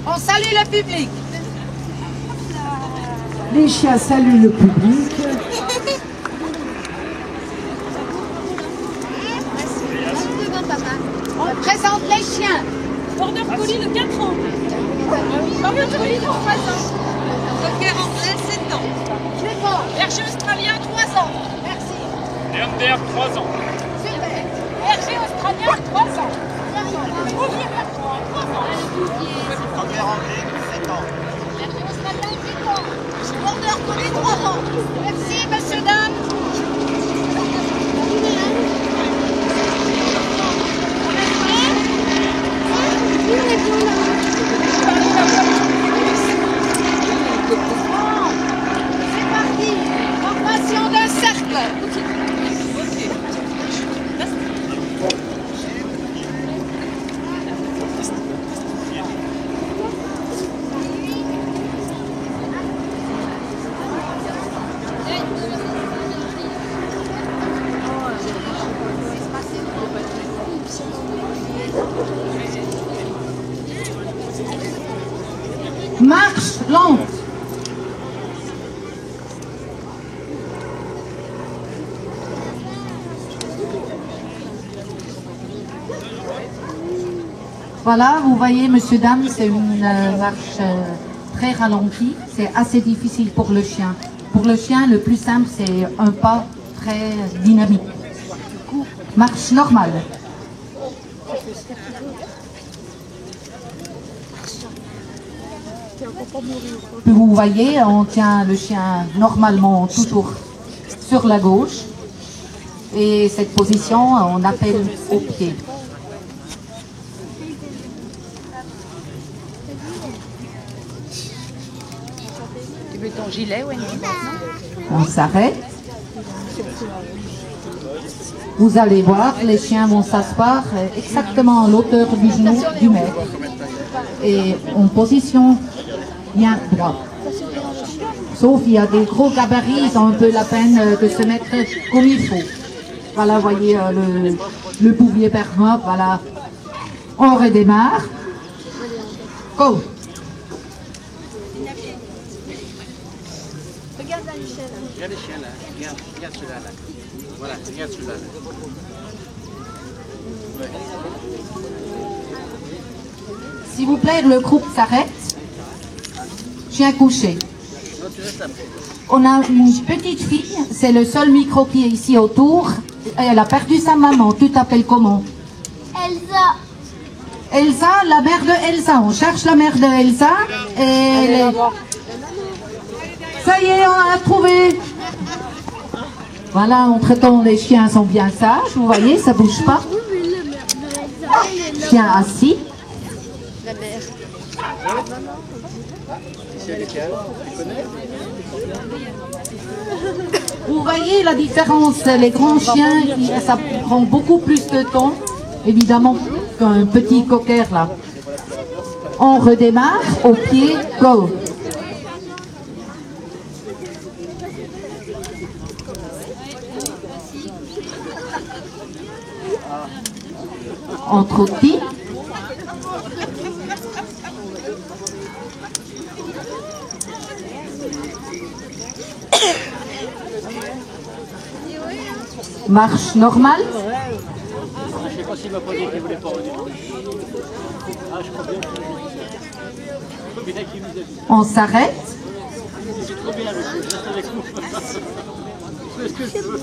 On salue le public. Les chiens saluent le public. On présente les chiens. Border Collie de 4 ans. Border Collie de 3 ans. Cocker anglais 7 ans. Berger australien 3 ans. Merci. Leander 3 ans. Super. Berger australien 3 ans. Bouvier bergeron 3 ans. Cocker anglais 7 ans. Berger australien 8 ans. Border Collie 3 ans. Merci, monsieur, dame. C'est parti. Formation d'un cercle. Marche lente. Voilà, vous voyez, monsieur, dame, c'est une marche très ralentie. C'est assez difficile pour le chien. Pour le chien, le plus simple, c'est un pas très dynamique. Marche normale. Vous voyez, on tient le chien normalement toujours sur la gauche. Et cette position, on appelle au pied. Tu veux ton gilet, Wendy? On s'arrête. Vous allez voir, les chiens vont s'asseoir exactement à l'auteur du genou du maître. Et en position bien droite. Sauf il y a des gros gabarits, ils ont un peu la peine de se mettre comme il faut. Voilà, vous voyez le bouvier bergeron, voilà. On redémarre. Go! Regarde la l'échelle. Regarde les chiens là. Regarde celui-là là. Voilà, regarde celui-là là. S'il vous plaît, le groupe s'arrête. Chien couché. On a une petite fille, c'est le seul micro qui est ici autour. Elle a perdu sa maman. Tu t'appelles comment? Elsa. Elsa, la mère de Elsa. On cherche la mère de Elsa. Et elle est... Ça y est, on l'a trouvé. Voilà, entre-temps, les chiens sont bien sages. Vous voyez, ça bouge pas. Chien assis. La mère. Vous voyez la différence, les grands chiens, ça prend beaucoup plus de temps, évidemment, qu'un petit cocker là. On redémarre, au pied, go. On trottine. Marche normale. Je sais pas s'il m'a pas dit qu'il voulait pas revenir. Ah, je crois bien. Bien qu'il nous a dit. On s'arrête. C'est trop bien, monsieur. Je reste avec vous. C'est ce que je veux.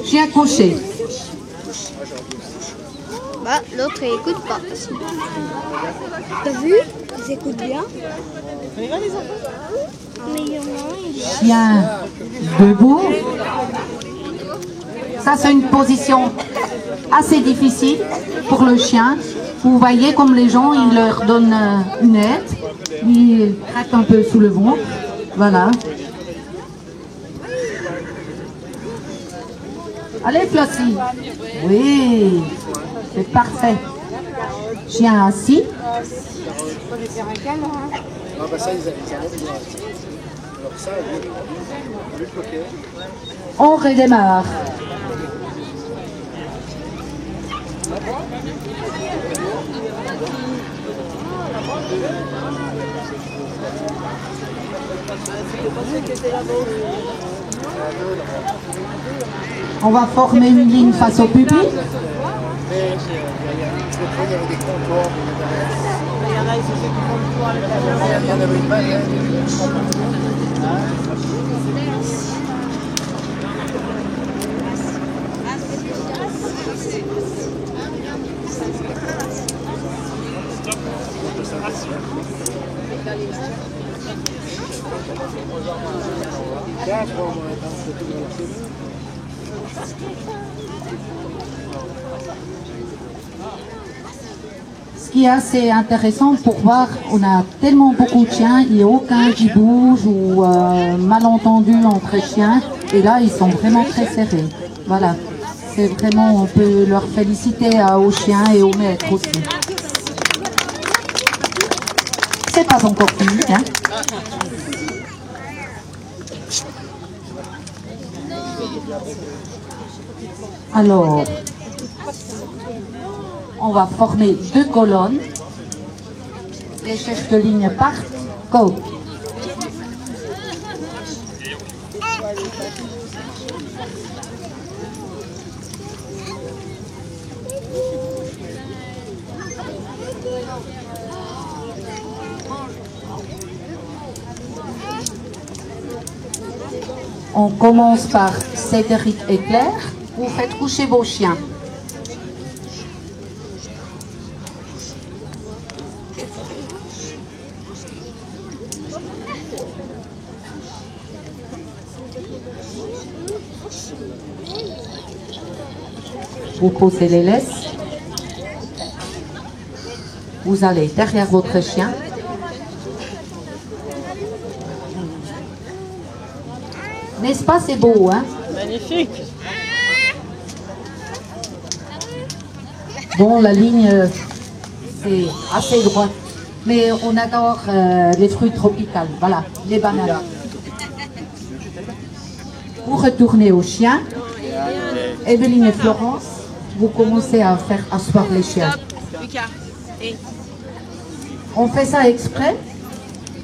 Chien couché. Bah, l'autre il écoute pas. T'as vu? Ils écoutent bien. Mais il y en a un, il est... Chien debout. Ça, c'est une position assez difficile pour le chien. Vous voyez comme les gens, ils leur donnent une aide. Ils craquent un peu sous le ventre. Voilà. Allez, Flossie. Oui, c'est parfait. Chien assis. Ah, bah ça, ils arrêtent bien. Alors ça, le coquet. On redémarre. On va former une ligne face au public. Mais il y avait des comptoirs. Il y en avait une balle. Ce qui est assez intéressant pour voir, on a tellement beaucoup de chiens, il n'y a aucun qui bouge ou malentendu entre chiens. Et là, ils sont vraiment très serrés. Voilà. C'est vraiment, on peut leur féliciter aux chiens et aux maîtres aussi. C'est pas encore fini, hein. Alors, on va former 2 colonnes. Les chefs de ligne partent. Go. On commence par Cédric et Claire. Vous faites coucher vos chiens. Vous posez les laisses. Vous allez derrière votre chien. N'est-ce pas, c'est beau, hein? Magnifique. Bon, la ligne, c'est assez droite. Mais on adore les fruits tropicaux. Voilà, les bananes. Vous retournez au chien. Evelyne et Florence, vous commencez à faire asseoir les chiens. On fait ça exprès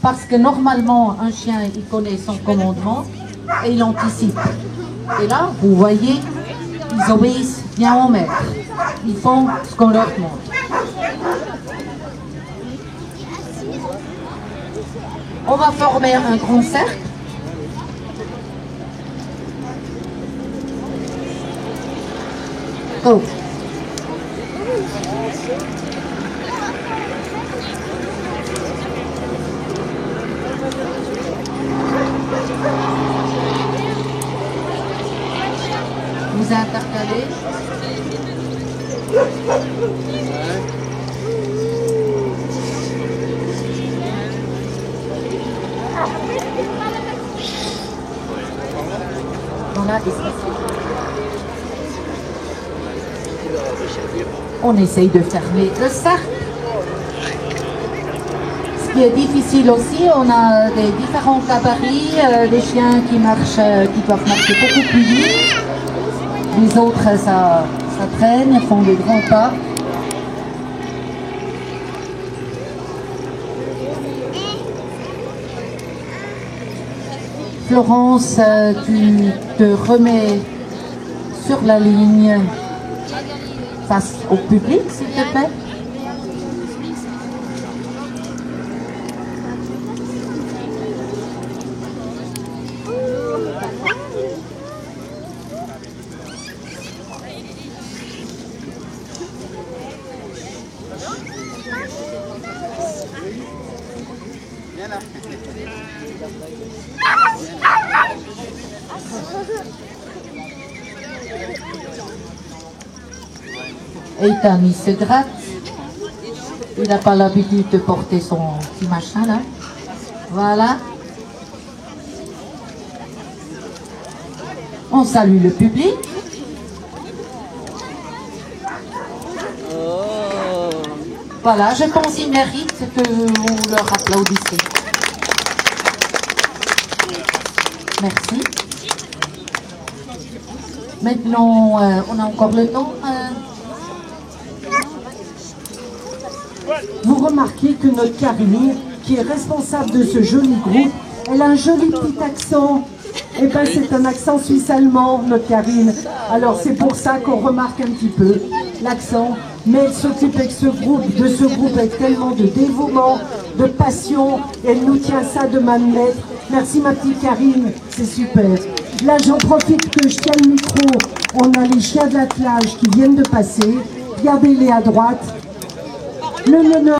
parce que normalement, un chien, il connaît son commandement et il anticipe. Et là, vous voyez, ils obéissent bien au maître. Ils font ce qu'on leur demande. On va former un grand cercle. Go. Vous intercalez. Voilà, on essaye de fermer le cercle. Ce qui est difficile aussi, on a des différents gabarits, des chiens qui marchent, qui doivent marcher beaucoup plus vite. Les autres, ça traîne, font des grands pas. Florence, tu te remets sur la ligne face au public, s'il te plaît. Ethan, il se gratte. Il n'a pas l'habitude de porter son petit machin là. Voilà. On salue le public. Voilà, je pense qu'ils méritent que vous leur applaudissez. Merci. Maintenant, on a encore le temps. vous remarquez que notre Karine, qui est responsable de ce joli groupe, elle a un joli petit accent. Eh bien, c'est un accent suisse-allemand, notre Karine. Alors, c'est pour ça qu'on remarque un petit peu l'accent. Mais elle s'occupe avec de ce groupe avec tellement de dévouement, de passion. Elle nous tient ça de main de maître. Merci, ma petite Karine, c'est super. Là, j'en profite que je tiens le micro. On a les chiens d'attelage qui viennent de passer. Regardez-les à droite. Le meneur